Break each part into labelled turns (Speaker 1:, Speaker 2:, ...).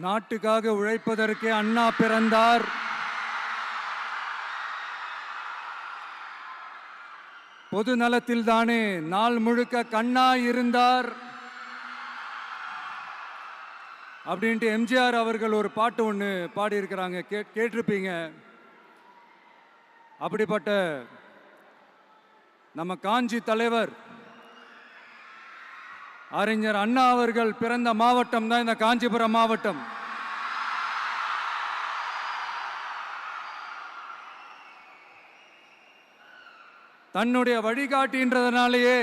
Speaker 1: நாட்டுக்காக உழைப்பதற்கே அண்ணா பிறந்தார். பொது நலத்தில் தானே நாள் முழுக்க கண்ணா இருந்தார் அப்படின்ட்டு எம்ஜிஆர் அவர்கள் ஒரு பாட்டு ஒன்று பாடியிருக்கிறாங்க, கேட்டிருப்பீங்க. அப்படிப்பட்ட நம்ம காஞ்சி தலைவர் அறிஞர் அண்ணா அவர்கள் பிறந்த மாவட்டம் தான் இந்த காஞ்சிபுரம் மாவட்டம். தன்னுடைய வழிகாட்டின்றதுனாலேயே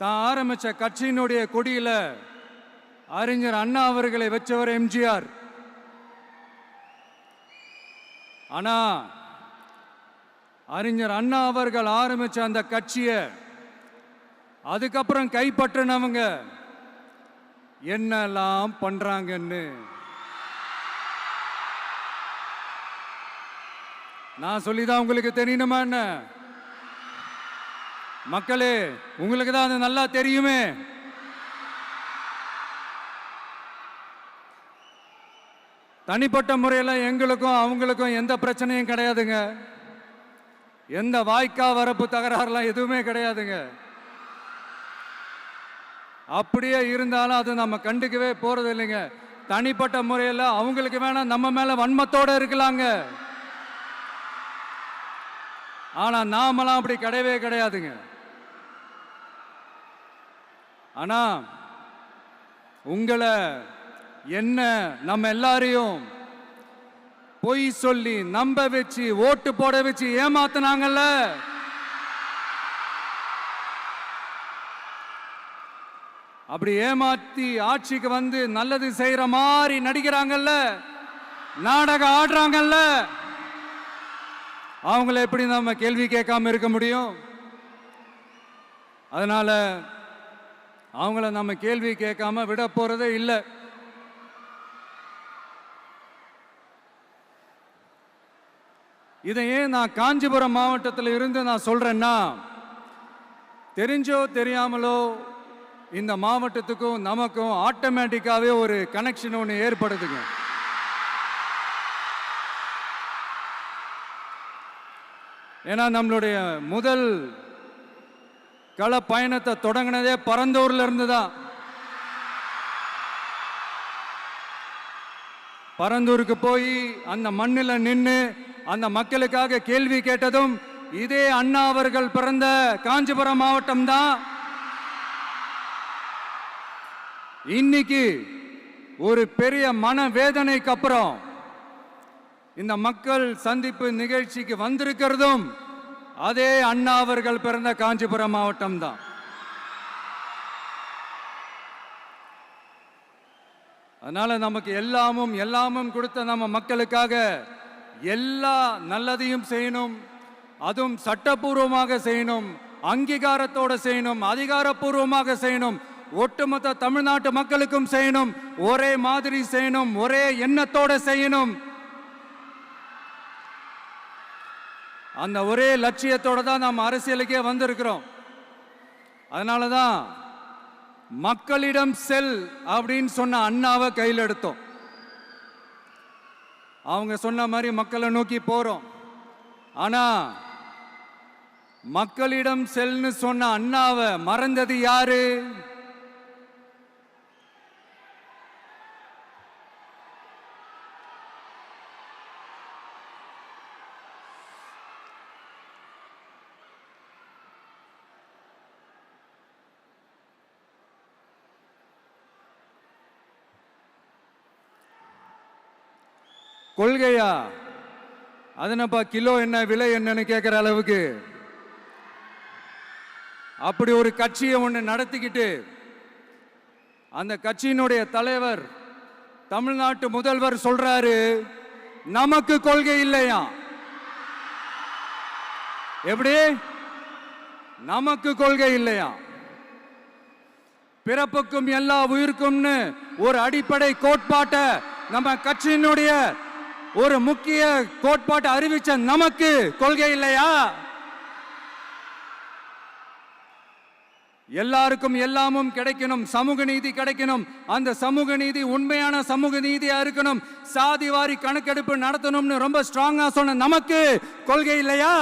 Speaker 1: தான் ஆரம்பிச்ச கட்சியினுடைய கொடியில அறிஞர் அண்ணா அவர்களை வச்சவர் எம்ஜிஆர். ஆனா அறிஞர் அண்ணா அவர்கள் ஆரம்பிச்ச அந்த கட்சியை அதுக்கப்புறம் கைப்பற்றினவங்க என்னெல்லாம் பண்றாங்கன்னு நான் சொல்லிதான் உங்களுக்கு தெரியணுமா என்ன? மக்களே, உங்களுக்கு தான் அது நல்லா தெரியுமே. தனிப்பட்ட முறையில் எங்களுக்கும் அவங்களுக்கும் எந்த பிரச்சனையும் கிடையாதுங்க. எந்த வாய்க்கா வரப்பு தகராறுலாம் எதுவுமே கிடையாதுங்க. அப்படியே இருந்தாலும் அது நம்ம கண்டுக்கவே போறது இல்லைங்க. தனிப்பட்ட முறையில் அவங்களுக்கு வேணா நம்ம மேல வன்மத்தோட இருக்கலாங்க. ஆனா நாமெல்லாம் அப்படி கிடையவே கிடையாதுங்க. ஆனா உங்களை என்ன நம்ம எல்லாரையும் பொய் சொல்லி நம்ப வச்சு ஓட்டு போட வச்சு ஏமாத்தினாங்கல்ல, அப்படி ஏமாத்தி ஆட்சிக்கு வந்து நல்லது செய்யற மாதிரி நடிக்கிறாங்கல்ல, நாடகம் ஆடுறாங்கல்ல, அவங்கள எப்படி நம்ம கேள்வி கேட்காம இருக்க முடியும்? அதனால அவங்கள நம்ம கேள்வி கேட்காம விட போறதே இல்லை. இதை ஏன் நான் காஞ்சிபுரம் மாவட்டத்தில் இருந்து நான் சொல்றேன்னா, தெரிஞ்சோ தெரியாமலோ இந்த மாவட்டத்துக்கும் நமக்கும் ஆட்டோமேட்டிக்காவே ஒரு கனெக்ஷன் ஒன்று ஏற்படுதுங்க. ஏன்னா நம்மளுடைய முதல் கள பயணத்தை தொடங்கினதே பரந்தூர்ல இருந்து தான். பரந்தூருக்கு போய் அந்த மண்ணில் நின்று அந்த மக்களுக்காக கேள்வி கேட்டதும் இதே அண்ணா அவர்கள் பிறந்த காஞ்சிபுரம் மாவட்டம் தான். இன்னைக்கு ஒரு பெரிய மனவேதனைக்கு அப்புறம் இந்த மக்கள் சந்திப்பு நிகழ்ச்சிக்கு வந்திருக்கிறதும் அதே அண்ணா அவர்கள் பிறந்த காஞ்சிபுரம் மாவட்டம் தான். அதனால நமக்கு எல்லாமும் கொடுத்த நம்ம மக்களுக்காக எல்லா நல்லதையும் செய்யணும். அதுவும் சட்டப்பூர்வமாக செய்யணும், அங்கீகாரத்தோட செய்யணும், அதிகாரப்பூர்வமாக செய்யணும், ஒட்டுமொத்த தமிழ்நாட்டு மக்களுக்கும் செய்யணும், ஒரே மாதிரி செய்யணும், ஒரே எண்ணத்தோட செய்யணும். அந்த ஒரே லட்சியத்தோட தான் நாம் அரசியலுக்கே வந்திருக்கிறோம். அதனாலதான் மக்களிடம் செல் அப்படின்னு சொன்ன அண்ணாவை கையில் எடுத்தோம். அவங்க சொன்ன மாதிரி மக்களை நோக்கி போறோம். ஆனா மக்களிடம் செல்னு சொன்ன அண்ணாவை மறந்தது யாரு? கொள்கையா? அதனப்பா கிலோ என்ன விலை என்னன்னு கேட்கிற அளவுக்கு அப்படி ஒரு கட்சியை ஒன்று நடத்திக்கிட்டு அந்த கட்சியினுடைய தலைவர் தமிழ்நாட்டு முதல்வர் சொல்றாரு, நமக்கு கொள்கை இல்லையா? எப்படி? நமக்கு கொள்கை இல்லையா? பிறப்புக்கும் எல்லா உயிருக்கும்னு ஒரு அடிப்படை கோட்பாட்டை நம்ம கட்சியினுடைய ஒரு முக்கிய கோட்பாட்டை அறிவிச்ச நமக்கு கொள்கை இல்லையா? எல்லாருக்கும் எல்லாமும் கிடைக்கணும், சமூக நீதி கிடைக்கணும். அந்த சமூக நீதி உண்மையான சமூக நீதியா இருக்கணும். சாதிவாரி கணக்கெடுப்பு நடத்தணும்னு ரொம்ப ஸ்ட்ராங்கா சொன்ன நமக்கு கொள்கை இல்லையா?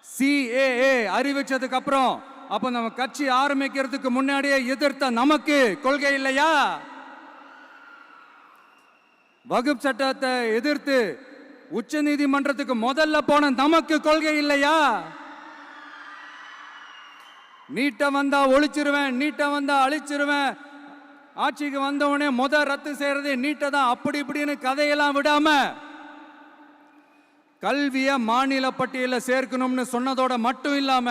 Speaker 1: CAA அறிவிச்சதுக்கு அப்புறம் அப்ப நம்ம கட்சி ஆரம்பிக்கிறதுக்கு முன்னாடியே எதிர்த்த நமக்கு கொள்கை இல்லையா? வகுப்பு சட்டத்தை எதிர்த்து உச்ச நீதிமன்றத்துக்கு முதல்ல போன நமக்கு கொள்கை இல்லையா? நீட்ட வந்தா ஒழிச்சிருவேன், நீட்ட வந்தா அழிச்சிருவேன், ஆட்சிக்கு வந்தவனே ரத்து செய்யறது நீட்ட தான், அப்படி இப்படின்னு கதையெல்லாம் விடாம கல்விய மாநில பட்டியல சேர்க்கணும்னு சொன்னதோட மட்டும் இல்லாம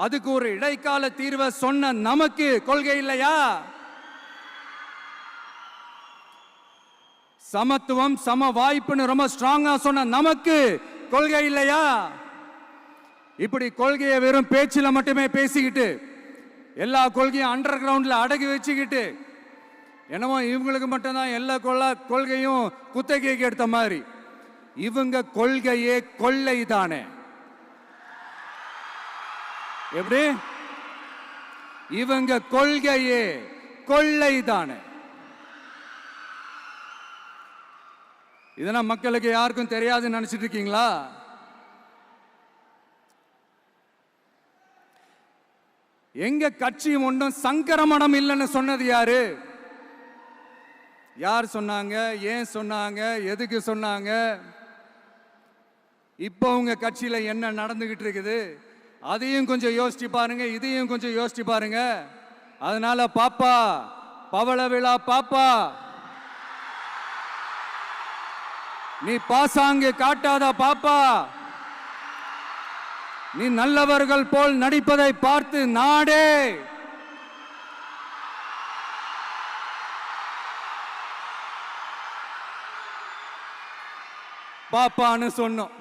Speaker 1: அதுக்கு ஒரு இடைக்கால தீர்வை சொன்ன நமக்கு கொள்கை இல்லையா? சமத்துவம் சம வாய்ப்புன்னு ரொம்ப ஸ்ட்ராங்கா சொன்ன நமக்கு கொள்கை இல்லையா? இப்படி கொள்கையை வெறும் பேச்சில மட்டுமே பேசிக்கிட்டு எல்லா கொள்கையும் அண்டர் கிரவுண்ட்ல அடக்கி வச்சுக்கிட்டு என்னமோ இவங்களுக்கு மட்டும்தான் எல்லா கொள்கையும் குத்தகைக்கு எடுத்த மாதிரி. இவங்க கொள்கையே கொள்ளை தானே. எப்படி? இவங்க கொள்கையே கொள்ளை தானே. இதெல்லாம் மக்களுக்கு யாருக்கும் தெரியாதுன்னு நினைச்சிட்டு இருக்கீங்களா? எங்க கட்சி ஒன்றும் சங்கரமணம் இல்லைன்னு சொன்னது யாரு? யார் சொன்னாங்க? ஏன் சொன்னாங்க? எதுக்கு சொன்னாங்க? இப்போ உங்க கட்சியில என்ன நடந்துகிட்டு இருக்குது அதையும் கொஞ்சம் யோசிச்சு பாருங்க, இதையும் கொஞ்சம் யோசிச்சு பாருங்க. அதனால பாப்பா, பவள விழா பாப்பா, நீ பாசாங்கு காட்டாத பாப்பா. நீ நல்லவர்கள் போல் நடிப்பதை பார்த்து நாடே பாப்பான்னு சொன்னோம்.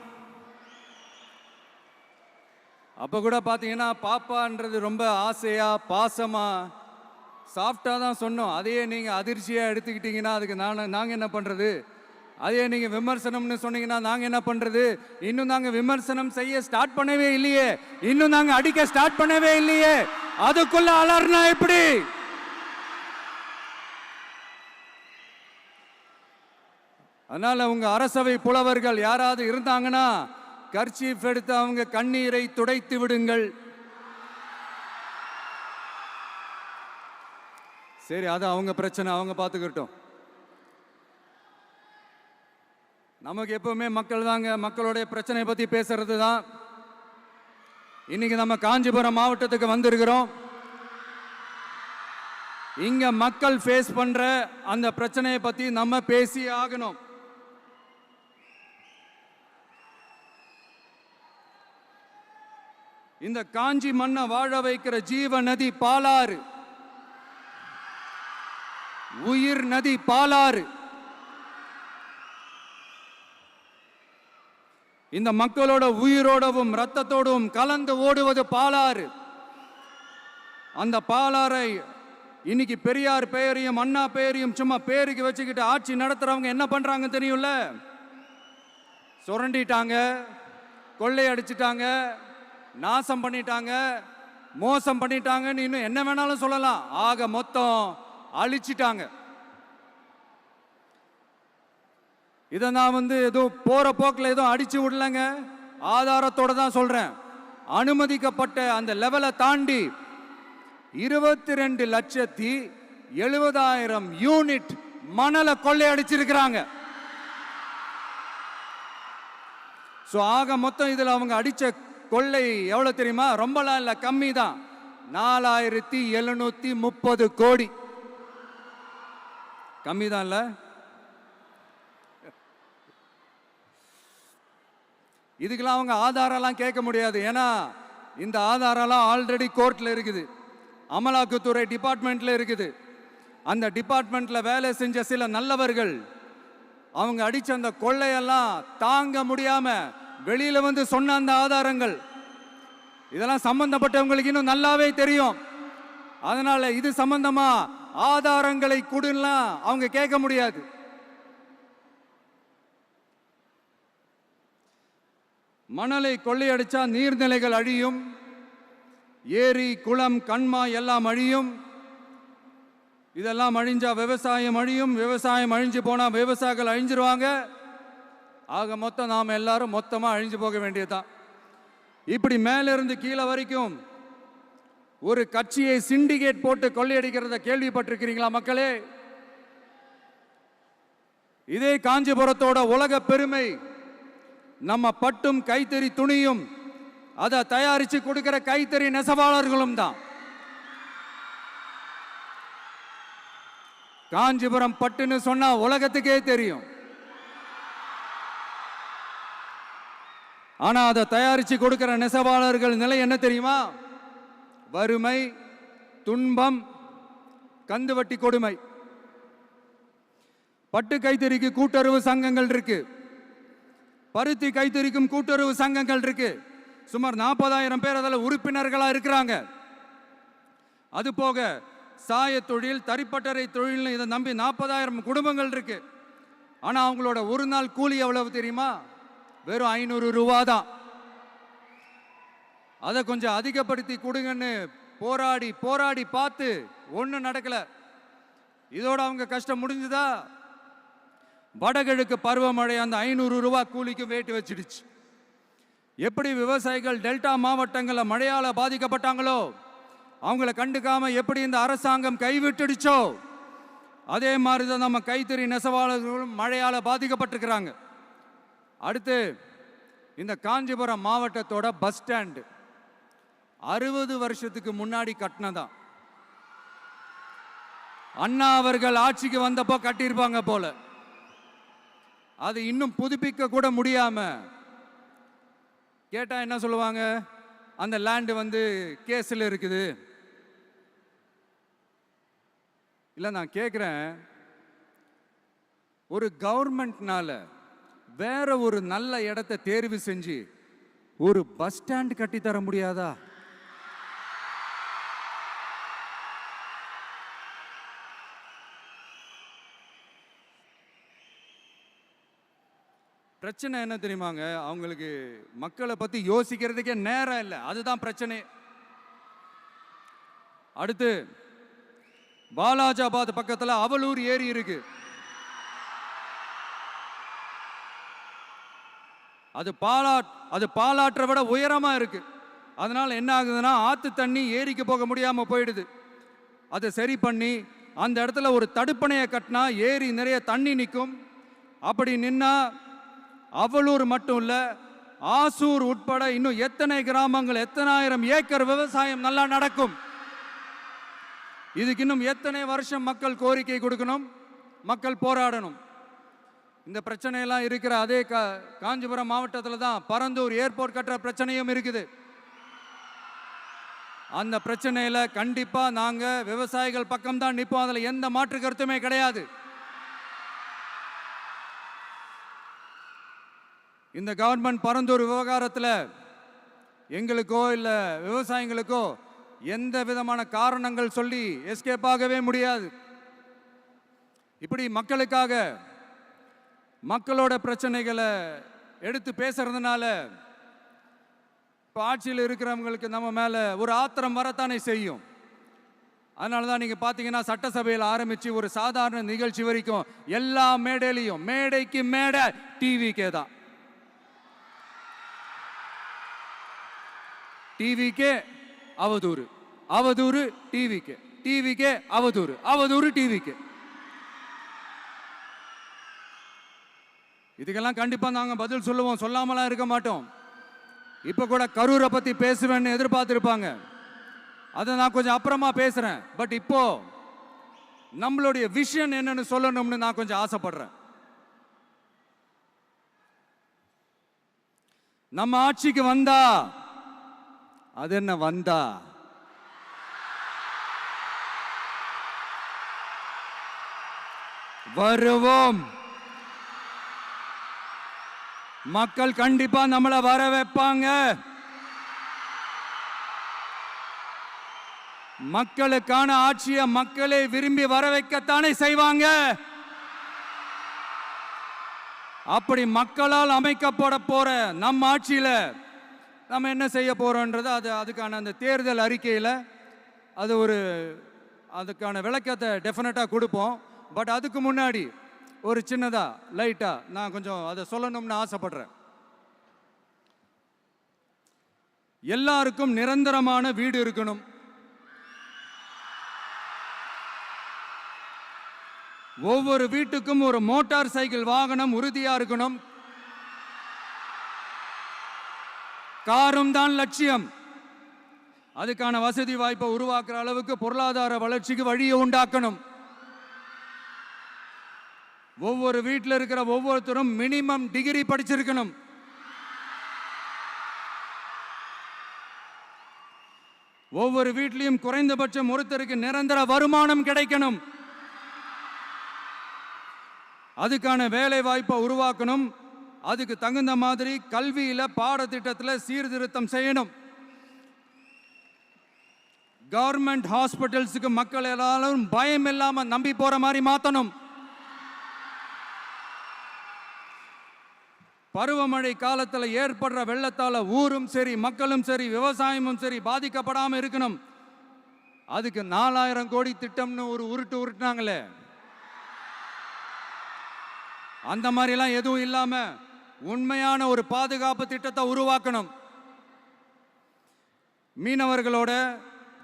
Speaker 1: அப்ப கூட பாத்தீங்கன்னா பாப்பான்றது ரொம்ப ஆசையா பாசமா சாஃப்டா தான் சொன்னோம். அதையே நீங்க அதிர்ச்சியா எடுத்துக்கிட்டீங்கன்னா அதுக்கு நாங்க என்ன பண்றது? அதே நீங்க விமர்சனம்னு சொன்னீங்கன்னா நாங்க என்ன பண்றது? இன்னும் நாங்க விமர்சனம் செய்ய ஸ்டார்ட் பண்ணவே இல்லையே, இன்னும் நாங்க அடிக்க ஸ்டார்ட் பண்ணவே இல்லையே, அதுக்குள்ள அலர்னா எப்படி? அதனால உங்க அரசவை புலவர்கள் யாராவது இருந்தாங்கன்னா கர்ச்சீஃப் எடுத்து அவங்க கண்ணீரை துடைத்து விடுங்கள். சரி, அது அவங்க பிரச்சனை, அவங்க பார்த்துக்கிட்டோம். நமக்கு எப்பவுமே மக்கள் தாங்க, மக்களுடைய பிரச்சனை பத்தி பேசுறது தான். இன்னைக்கு நம்ம காஞ்சிபுரம் மாவட்டத்துக்கு வந்திருக்கிறோம். இங்க மக்கள் ஃபேஸ் பண்ற அந்த பிரச்சனையை பத்தி நம்ம பேசி ஆகணும். இந்த காஞ்சி மண்ணை வாழ வைக்கிற ஜீவ நதி பாலாறு, உயிர் நதி பாலாறு. இந்த மக்களோட உயிரோடவும் ரத்தத்தோடும் கலந்து ஓடுவது பாலாறு. அந்த பாலாறை இன்னைக்கு பெரியார் பெயரையும் அண்ணா பெயரையும் சும்மா பேருக்கு வச்சுக்கிட்டு ஆட்சி நடத்துறவங்க என்ன பண்றாங்க தெரியும்ல? சுரண்டிட்டாங்க, கொள்ளையடிச்சிட்டாங்க, நாசம் பண்ணிட்டாங்க, மோசம் பண்ணிட்டாங்கன்னு இன்னும் என்ன வேணாலும் சொல்லலாம். ஆக மொத்தம் அழிச்சிட்டாங்க. இதை நான் ஏதோ போற போக்கில் ஏதோ அடிச்சு விடலங்க, ஆதாரத்தோட தான் சொல்றேன். அனுமதிக்கப்பட்ட அந்த லெவலை தாண்டி 22,70,000 யூனிட் மணலை கொள்ளையடிச்சிருக்கிறாங்க. ஆக மொத்தம் இதுல அவங்க அடிச்ச கொள்ளை எவ்வளவு தெரியுமா? ரொம்பலாம் இல்ல, கம்மி தான். 4,730 கோடி. கம்மி தான் இல்ல? இதுக்கெல்லாம் அவங்க ஆதாரம்லாம் கேட்க முடியாது. ஏன்னா இந்த ஆதாரம்லாம் ஆல்ரெடி கோர்ட்ல இருக்குது, அமலாக்கத்துறை டிபார்ட்மெண்ட்ல இருக்குது. அந்த டிபார்ட்மெண்ட்ல வேலை செஞ்ச சில நல்லவர்கள் அவங்க அடிச்ச அந்த கொள்ளையெல்லாம் தாங்க முடியாம வெளியில சொன்ன அந்த ஆதாரங்கள் இதெல்லாம் சம்பந்தப்பட்டவங்களுக்கு இன்னும் நல்லாவே தெரியும். அதனால இது சம்பந்தமா ஆதாரங்களை கொடுலாம் அவங்க கேட்க முடியாது. மணலை கொள்ளையடிச்சா நீர்நிலைகள் அழியும், ஏரி குளம் கண்மாய் எல்லாம் அழியும். இதெல்லாம் அழிஞ்சா விவசாயம் அழியும். விவசாயம் அழிஞ்சு போனா விவசாயிகள் அழிஞ்சிருவாங்க. ஆக மொத்தம் நாம் எல்லாரும் மொத்தமா அழிஞ்சு போக வேண்டியதுதான். இப்படி மேலிருந்து கீழே வரைக்கும் ஒரு கட்சியை சிண்டிகேட் போட்டு கொள்ளையடிக்கிறத கேள்விப்பட்டிருக்கிறீங்களா மக்களே? இதே காஞ்சிபுரத்தோட உலக பெருமை நம்ம பட்டும் கைத்தறி துணியும் அதை தயாரிச்சு கொடுக்கிற கைத்தறி நெசவாளர்களும் தான். காஞ்சிபுரம் பட்டுன்னு சொன்னா உலகத்துக்கே தெரியும். ஆனா அதை தயாரிச்சு கொடுக்கிற நெசவாளர்கள் நிலை என்ன தெரியுமா? வறுமை, துன்பம், கந்துவட்டி கொடுமை. பட்டு கைத்தறிக்கு கூட்டுறவு சங்கங்கள் இருக்கு, பருத்தி கைத்தறிக்கும் கூட்டுறவு சங்கங்கள் இருக்கு. சுமார் 40,000 பேர் அதில் உறுப்பினர்களா இருக்கிறாங்க. அது போக சாய தொழில், தறிப்பட்டறை தொழில் இதை நம்பி 40,000 குடும்பங்கள் இருக்கு. ஆனா அவங்களோட ஒரு நாள் கூலி எவ்வளவு தெரியுமா? வெறும் 500 ரூபா தான். அதை கொஞ்சம் அதிகப்படுத்தி கொடுங்கன்னு போராடி போராடி பார்த்து ஒன்றும் நடக்கல. இதோட அவங்க கஷ்டம் முடிஞ்சுதா? வடகிழக்கு பருவமழை அந்த 500 ரூபா கூலிக்கு வேட்டு வச்சிடுச்சு. எப்படி விவசாயிகள் டெல்டா மாவட்டங்களில் மழையால பாதிக்கப்பட்டாங்களோ, அவங்கள கண்டுக்காம எப்படி இந்த அரசாங்கம் கைவிட்டுடுச்சோ, அதே மாதிரி தான் நம்ம கைத்தறி நெசவாளர்களும் மழையால பாதிக்கப்பட்டிருக்கிறாங்க. அடுத்து இந்த காஞ்சிபுரம் மாவட்டத்தோட பஸ் ஸ்டாண்டு 60 வருஷத்துக்கு முன்னாடி கட்டினதான். அண்ணா அவர்கள் ஆட்சிக்கு வந்தப்போ கட்டியிருப்பாங்க போல. அது இன்னும் புதுப்பிக்க கூட முடியாம கேட்டா என்ன சொல்லுவாங்க? அந்த லேண்டு வந்து கேஸ்ல இருக்குது. இல்ல நான் கேட்கிறேன், ஒரு கவர்மெண்ட்னால வேற ஒரு நல்ல இடத்தை தேர்வு செஞ்சு ஒரு பஸ் ஸ்டாண்ட் கட்டி தர முடியாதா? பிரச்சனை என்ன தெரியுமாங்க? அவங்களுக்கு மக்களை பத்தி யோசிக்கிறதுக்கே நேரம் இல்லை. அதுதான் பிரச்சனை. அடுத்து வாலாஜாபாத் பக்கத்துல அவலூர் ஏரி இருக்கு. அது பாலாற்றை விட உயரமா இருக்கு. அதனால என்ன ஆகுதுன்னா, ஆத்து தண்ணி ஏரிக்கு போக முடியாம போயிடுது. அதை சரி பண்ணி அந்த இடத்துல ஒரு தடுப்பணையை கட்டினா ஏரி நிறைய தண்ணி நிற்கும். அப்படி நின்னா அவலூர் மட்டும் இல்ல, ஆசூர் உட்பட இன்னும் எத்தனை கிராமங்கள், எத்தனை ஆயிரம் ஏக்கர் விவசாயம் நல்லா நடக்கும். இதுக்கு இன்னும் எத்தனை வருஷம் மக்கள் கோரிக்கை கொடுக்கணும், மக்கள் போராடணும். இந்த பிரச்சனையெல்லாம் இருக்கிற அதே காஞ்சிபுரம் மாவட்டத்தில் தான் பரந்தூர் ஏர்போர்ட் கட்டுற பிரச்சனையும் இருக்குது. அந்த பிரச்சனையில கண்டிப்பா நாங்க விவசாயிகள் பக்கம் தான் நிற்போம். அதுல எந்த மாற்று கருத்துமே கிடையாது. இந்த கவர்மெண்ட் பரந்தூர் விவகாரத்தில் எங்களுக்கோ இல்லை விவசாயிகளுக்கோ எந்த விதமான காரணங்கள் சொல்லி எஸ்கேப் ஆகவே முடியாது. இப்படி மக்களுக்காக மக்களோட பிரச்சனைகளை எடுத்து பேசுறதுனால இப்போ ஆட்சியில் இருக்கிறவங்களுக்கு நம்ம மேலே ஒரு ஆத்திரம் வரத்தானே செய்யும். அதனால தான் நீங்கள் பார்த்தீங்கன்னா சட்டசபையில் ஆரம்பித்து ஒரு சாதாரண நிகழ்ச்சி வரைக்கும் எல்லா மேடையிலையும் மேடைக்கு மேடை டிவிக்கே தான். டிவிக்கே அவதூறு, அவதூறு டிவிக்கே, டிவிக்கே அவதூறு, அவதூறு டிவிக்கே. இதுக்கெல்லாம் கண்டிப்பா நாங்க பதில் சொல்லுவோம், சொல்லாமலாம் இருக்க மாட்டோம். இப்ப கூட கரூரை பத்தி பேசுவேன்னு எதிர்பார்த்திருப்பாங்க. அதை நான் கொஞ்சம் அப்புறமா பேசுறேன். பட் இப்போ நம்மளுடைய விஷன் என்னன்னு சொல்லணும்னு நான் கொஞ்சம் ஆசைப்படுறேன். நம்ம ஆட்சிக்கு வந்தா, அது என்ன வந்தா, வருவோம். மக்கள் கண்டிப்பா நம்மளை வர வைப்பாங்க. மக்களுக்கான ஆட்சியை மக்களே விரும்பி வர வைக்கத்தானே செய்வாங்க. அப்படி மக்களால் அமைக்கப்பட போற நம் ஆட்சியில நம்ம என்ன செய்ய போகிறோன்றது அதுக்கான அந்த தேர்தல் அறிக்கையில் அதுக்கான விளக்கத்தை டெஃபினட்டாக கொடுப்போம். பட் அதுக்கு முன்னாடி ஒரு சின்னதாக லைட்டாக நான் கொஞ்சம் அதை சொல்லணும்னு ஆசைப்படுறேன். எல்லாருக்கும் நிரந்தரமான வீடு இருக்கணும். ஒவ்வொரு வீட்டுக்கும் ஒரு மோட்டார் சைக்கிள் வாகனம் உறுதியா இருக்கணும். காரும் தான் லட்சியம். அதுக்கான வசதி வாய்ப்பை உருவாக்குற அளவுக்கு பொருளாதார வளர்ச்சிக்கு வழியை உண்டாக்கணும். ஒவ்வொரு வீட்டில் இருக்கிற ஒவ்வொருத்தரும் மினிமம் டிகிரி படிச்சிருக்கணும். ஒவ்வொரு வீட்லையும் குறைந்தபட்சம் ஒருத்தருக்கு நிரந்தர வருமானம் கிடைக்கணும். அதுக்கான வேலை வாய்ப்பை உருவாக்கணும். அதுக்கு தகுந்த மாதிரி கல்வியில பாடத்திட்டத்தில் சீர்திருத்தம் செய்யணும். கவர்மெண்ட் ஹாஸ்பிட்டல்ஸுக்கு மக்கள் எல்லாரும் பயம் இல்லாம நம்பி போற மாதிரி மாத்தணும். பருவமழை காலத்தில் ஏற்படுற வெள்ளத்தால ஊரும் சரி மக்களும் சரி விவசாயமும் சரி பாதிக்கப்படாம இருக்கணும். அதுக்கு 4000 கோடி திட்டம்னு ஒரு உருட்டுனாங்களே, அந்த மாதிரிலாம் எதுவும் இல்லாம உண்மையான ஒரு பாதுகாப்பு திட்டத்தை உருவாக்கணும். மீனவர்களோட,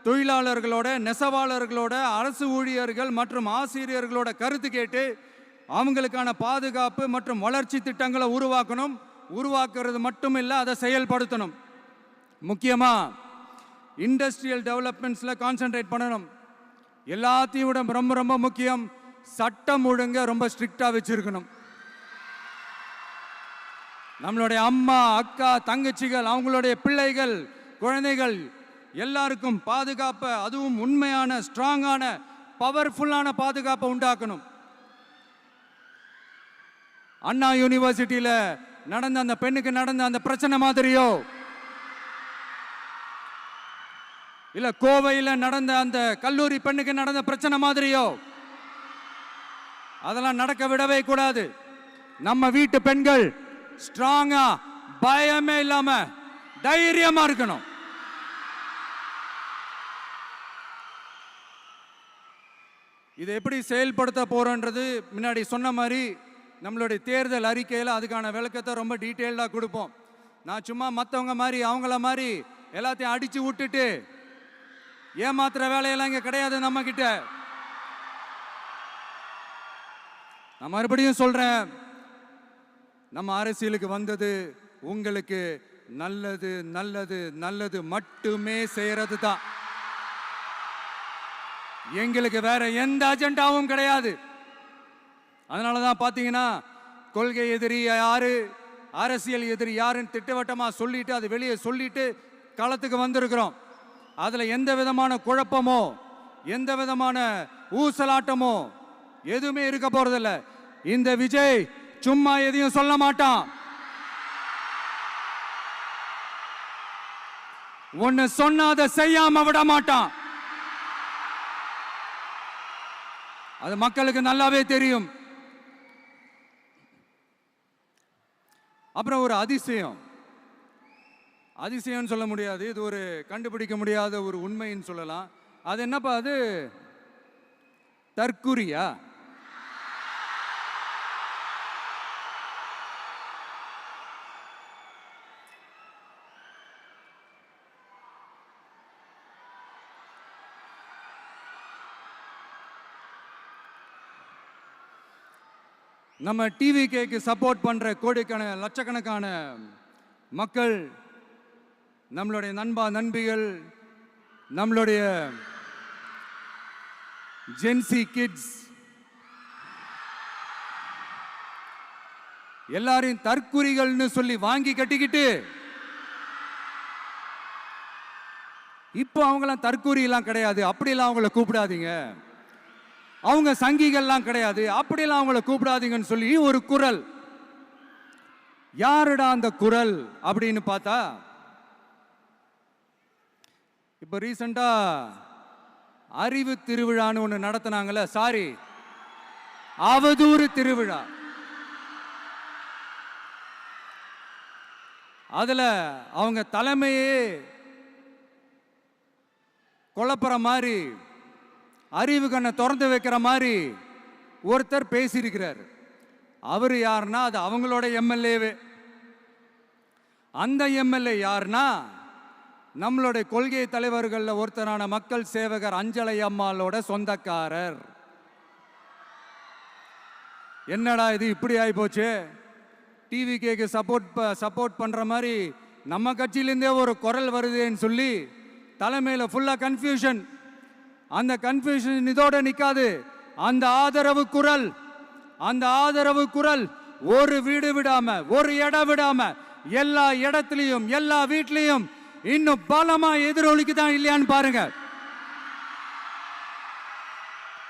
Speaker 1: தொழிலாளர்களோட, நெசவாளர்களோட, அரசு ஊழியர்கள் மற்றும் ஆசிரியர்களோட கருத்து கேட்டு அவங்களுக்கான பாதுகாப்பு மற்றும் வளர்ச்சி திட்டங்களை உருவாக்கணும். உருவாக்குறது மட்டும் இல்லை, அதை செயல்படுத்தணும். முக்கியமாக இண்டஸ்ட்ரியல் டெவலப்மெண்ட்ஸில் கான்சென்ட்ரேட் பண்ணணும். எல்லாத்தையும் விட ரொம்ப ரொம்ப முக்கியம், சட்டம் ஒழுங்க ரொம்ப ஸ்ட்ரிக்டாக வச்சிருக்கணும். நம்மளுடைய அம்மா, அக்கா, தங்கச்சிகள், அவங்களுடைய பிள்ளைகள், குழந்தைகள் எல்லாருக்கும் பாதுகாப்பை, அதுவும் உண்மையான ஸ்ட்ராங்கான பவர்ஃபுல்லான பாதுகாப்பை உண்டாக்கணும். அண்ணா யூனிவர்சிட்டியில நடந்த அந்த பெண்ணுக்கு நடந்த அந்த பிரச்சனை மாதிரியோ, இல்ல கோவையில் நடந்த அந்த கல்லூரி பெண்ணுக்கு நடந்த பிரச்சனை மாதிரியோ அதெல்லாம் நடக்க விடவே கூடாது. நம்ம வீட்டு பெண்கள் ஸ்ட்ராங்கா, பயமே இல்லாம தைரியமா இருக்கணும். இதை எப்படி செயல்படுத்த போறோன்றது முன்னாடி சொன்ன மாதிரி நம்மளுடைய தேர்தல் அறிக்கையில் அதுக்கான விளக்கத்தை ரொம்ப டீட்டெயில்டாக கொடுப்போம். நான் சும்மா மற்றவங்க மாதிரி அவங்கள மாதிரி எல்லாத்தையும் அடிச்சு விட்டுட்டு ஏமாத்துற வேலையெல்லாம் இங்கே கிடையாது நம்ம கிட்ட. நான் மறுபடியும் சொல்றேன், நம்ம அரசியலுக்கு வந்தது உங்களுக்கு நல்லது நல்லது நல்லது மட்டுமே செய்யறது தான். எங்களுக்கு வேற எந்த அஜெண்டாவும் கிடையாது. அதனாலதான் பாத்தீங்கன்னா கொள்கை எதிரி யாரு, அரசியல் எதிரி யாருன்னு திட்டவட்டமா சொல்லிட்டு அது வெளியே சொல்லிட்டு களத்துக்கு வந்திருக்கிறோம். அதுல எந்த விதமான குழப்பமோ எந்த விதமான ஊசலாட்டமோ எதுவுமே இருக்க போறதில்ல. இந்த விஜய் சும்மா எதையும் சொல்ல மாட்டான். ஒன்னு சொன்னா அதை செய்யாம விட மாட்டான். அது மக்களுக்கு நல்லாவே தெரியும். அப்புறம் ஒரு அதிசயம் சொல்ல முடியாது, இது ஒரு கண்டுபிடிக்க முடியாத ஒரு உண்மைன்னு சொல்லலாம். அது என்னப்பா, அது தற்குறியா? நம்ம டிவிகேக்கு சப்போர்ட் பண்ற கோடிக்கணக்கான லட்சக்கணக்கான மக்கள், நம்மளுடைய நண்பிகள், நம்மளுடைய ஜென்சி கிட்ஸ் எல்லாரையும் தற்குறிகள்னு சொல்லி வாங்கி கட்டிக்கிட்டு இப்போ அவங்களாம் தற்குறி எல்லாம் கிடையாது, அப்படிலாம் அவங்கள கூப்பிடாதீங்க, அவங்க சங்கிகள்லாம் கிடையாது, அப்படியெல்லாம் அவங்கள கூப்பிடாதீங்கன்னு சொல்லி ஒரு குரல். யாருடா அந்த குரல் அப்படின்னு பார்த்தா, இப்ப ரீசெண்டா அறிவு திருவிழான்னு ஒன்று நடத்தினாங்கல்ல, சாரி அவதூறு திருவிழா. அதுல அவங்க தலைமையே குழப்புற மாதிரி, அறிவு கண்ணை திறந்து வைக்கிற மாதிரி ஒருத்தர் பேசியிருக்கிறார். அவர் யாருன்னா அது அவங்களோட எம்எல்ஏவே. அந்த எம்எல்ஏ யாருன்னா நம்மளுடைய கொள்கை தலைவர்கள் ஒருத்தரான மக்கள் சேவகர் அஞ்சலை அம்மாளோட சொந்தக்காரர். என்னடா இது இப்படி ஆகி போச்சு? டிவிகேக்கு சப்போர்ட் பண்ற மாதிரி நம்ம கட்சியிலேருந்தே ஒரு குரல் வருதுன்னு சொல்லி தலைமையில் ஃபுல்லா கன்ஃபியூஷன். அந்த கன்ஃபியூஷன் இதோட நிக்காது. அந்த ஆதரவு குரல் ஒரு வீடு விடாம, ஒரு இடம் விடாம, எல்லா இடத்துலயும், எல்லா வீட்லயும் இன்னும் பலமா எதிரொலிக்குதான் இல்லையான்னு பாருங்க.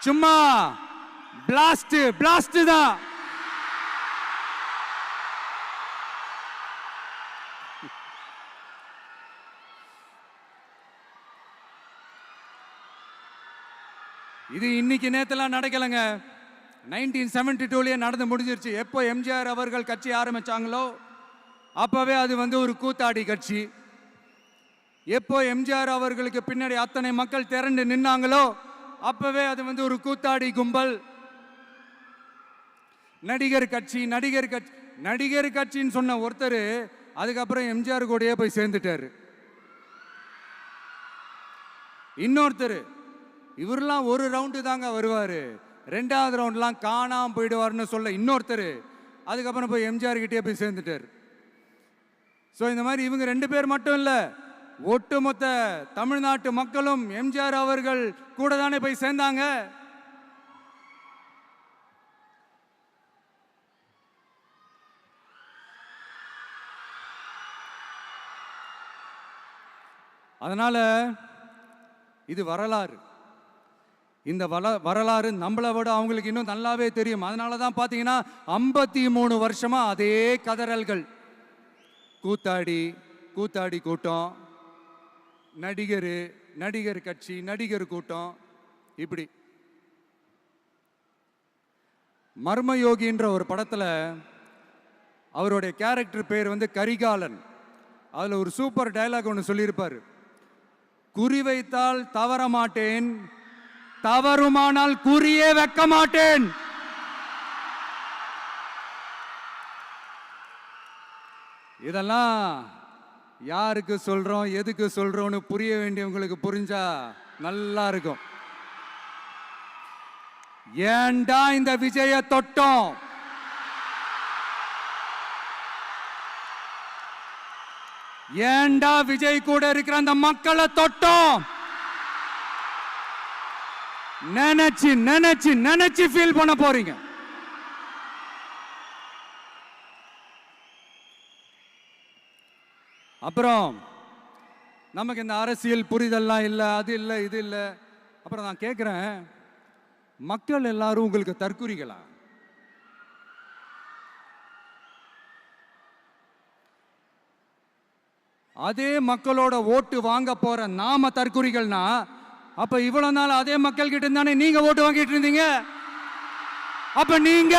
Speaker 1: சும்மா பிளாஸ்ட் தான். இது இன்னைக்கு நேத்தெல்லாம் நடக்கலைங்க. 1972லயே நடந்து முடிஞ்சிருச்சு. எப்போ எம்ஜிஆர் அவர்கள் கட்சி ஆரம்பிச்சாங்களோ அப்பவே அது ஒரு கூத்தாடி கட்சி. எப்போ எம்ஜிஆர் அவர்களுக்கு பின்னாடி அத்தனை மக்கள் திரண்டு நின்னாங்களோ அப்பவே அது ஒரு கூத்தாடி கும்பல். நடிகர் கட்சின்னு சொன்ன ஒருத்தர் அதுக்கப்புறம் எம்ஜிஆர் கூடயே போய் சேர்ந்துட்டாரு. இன்னொருத்தர் இவரெல்லாம் ஒரு ரவுண்டு தாங்க வருவாரு, ரெண்டாவது ரவுண்ட்லாம் காணாம போயிடுவார்னு சொல்ல இன்னொருத்தர் அதுக்கப்புறம் போய் எம்ஜிஆர் கிட்டே போய் சேர்ந்துட்டார். ஸோ இந்த மாதிரி இவங்க 2 பேர் மட்டும் இல்லை, ஒட்டுமொத்த தமிழ்நாட்டு மக்களும் எம்ஜிஆர் அவர்கள் கூட தானே போய் சேர்ந்தாங்க. அதனால இது வரலாறு. இந்த வரலாறு நம்மளை விட அவங்களுக்கு இன்னும் நல்லாவே தெரியும். அதனால தான் பார்த்தீங்கன்னா 53 வருஷமா அதே கதறல்கள். கூத்தாடி கூட்டம், நடிகர் கட்சி, நடிகர் கூட்டம், இப்படி. மர்மயோகின்ற ஒரு படத்துல அவருடைய கேரக்டர் பேர் கரிகாலன். அதுல ஒரு சூப்பர் டயலாக் ஒன்று சொல்லியிருப்பாரு. குறி வைத்தால் தவற மாட்டேன், தவறுமானால் குறியே வைக்க மாட்டேன். இதெல்லாம் யாருக்கு சொல்றோம், எதுக்கு சொல்றோம்னு புரிய வேண்டியவங்களுக்கு புரிஞ்சா நல்லா இருக்கும். ஏண்டா இந்த விஜய தொட்டோம், ஏண்டா விஜய் கூட இருக்கிற அந்த மக்களை தொட்டோம் நினைச்சு ஃபீல் பண்ண போறீங்க. அப்புறம் நமக்கு இந்த அரசியல் புரிதல்லாம் இல்லை, அது இல்லை, இது இல்லை. அப்புறம் நான் கேட்குறேன், மக்கள் எல்லாரும் உங்களுக்கு தற்குறிகளா? அதே மக்களோட ஓட்டு வாங்க போற நாம தற்குறிகள்னா அப்ப இவ்வளவு நாள் அதே மக்கள் கிட்ட தானே நீங்க ஓட்டு வாங்கிட்டு இருந்தீங்க. அப்ப நீங்க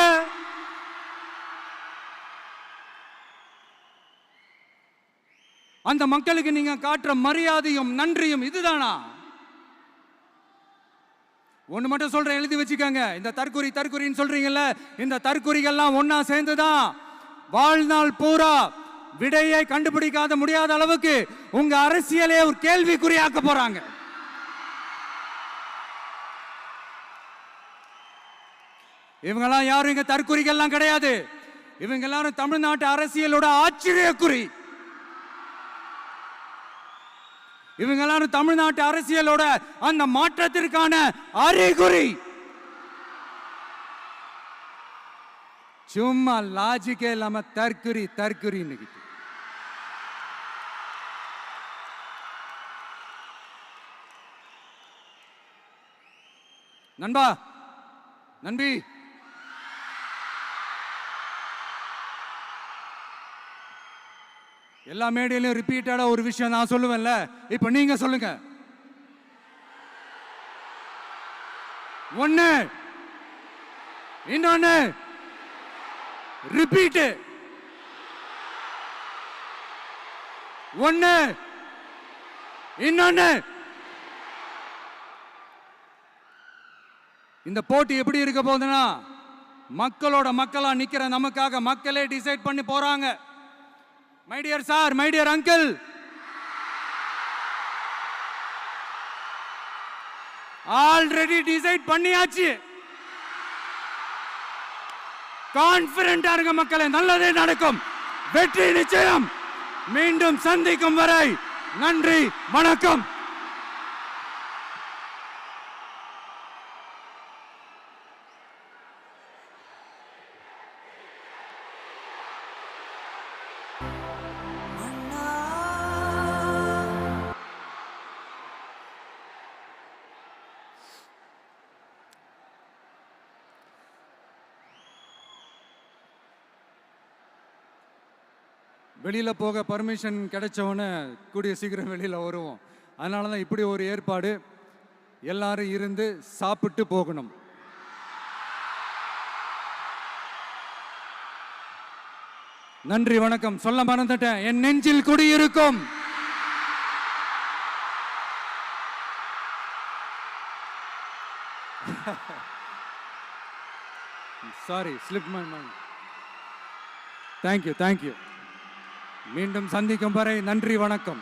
Speaker 1: அந்த மக்களுக்கு நீங்க காட்டுற மரியாதையும் நன்றியும் இதுதானா? ஒண்ணு மட்டும் சொல்றேன், எழுதி வச்சுக்கோங்க. இந்த தற்குறின்னு சொல்றீங்கல்ல, இந்த தற்குறிகள்லாம் ஒன்னா சேர்ந்துதான் வாழ்நாள் பூரா விடையை கண்டுபிடிக்காத முடியாத அளவுக்கு உங்க அரசியலே ஒரு கேள்விக்குறியாக்க போறாங்க. இவங்கெல்லாம் யாரும் இங்க தற்குறிகள்லாம் கிடையாது. இவங்க எல்லாரும் தமிழ்நாட்டு அரசியலோட ஆச்சரியக்குறி. இவங்க எல்லாரும் தமிழ்நாட்டு அரசியலோட அந்த மாற்றத்திற்கான அறிகுறி. சும்மா லாஜிக்கே இல்லாம தற்குறி. நண்பி, எல்லா மேடையிலும் ரிப்பீட்டடா ஒரு விஷயம் நான் சொல்லுவேன்ல, இப்ப நீங்க சொல்லுங்க. ஒண்ணு, இன்னொன்னு, ரிப்பீட். ஒண்ணு. இன்னொன்னு, இந்த போட்டி எப்படி இருக்க போகுதுன்னா, மக்களோட மக்களா நிக்கிற நமக்காக மக்களே டிசைட் பண்ணி போறாங்க. My dear sir, my dear uncle, already decide பண்ணியாச்சு. கான்பிடென்டா இருக்க மக்களே, நல்லதே நடக்கும், வெற்றி நிச்சயம். மீண்டும் சந்திக்கும் வரை நன்றி, வணக்கம். வெளியில் போக பர்மிஷன் கிடைச்சவொன்னே கூடிய சீக்கிரம் வெளியில் வருவோம். அதனால தான் இப்படி ஒரு ஏற்பாடு. எல்லாரும் இருந்து சாப்பிட்டு போகணும். நன்றி, வணக்கம். சொல்ல மறந்துட்டேன், என் நெஞ்சில் குடியிருக்கும் sorry, slip my mind. Thank you. மீண்டும் சந்திக்கும் வரை நன்றி, வணக்கம்.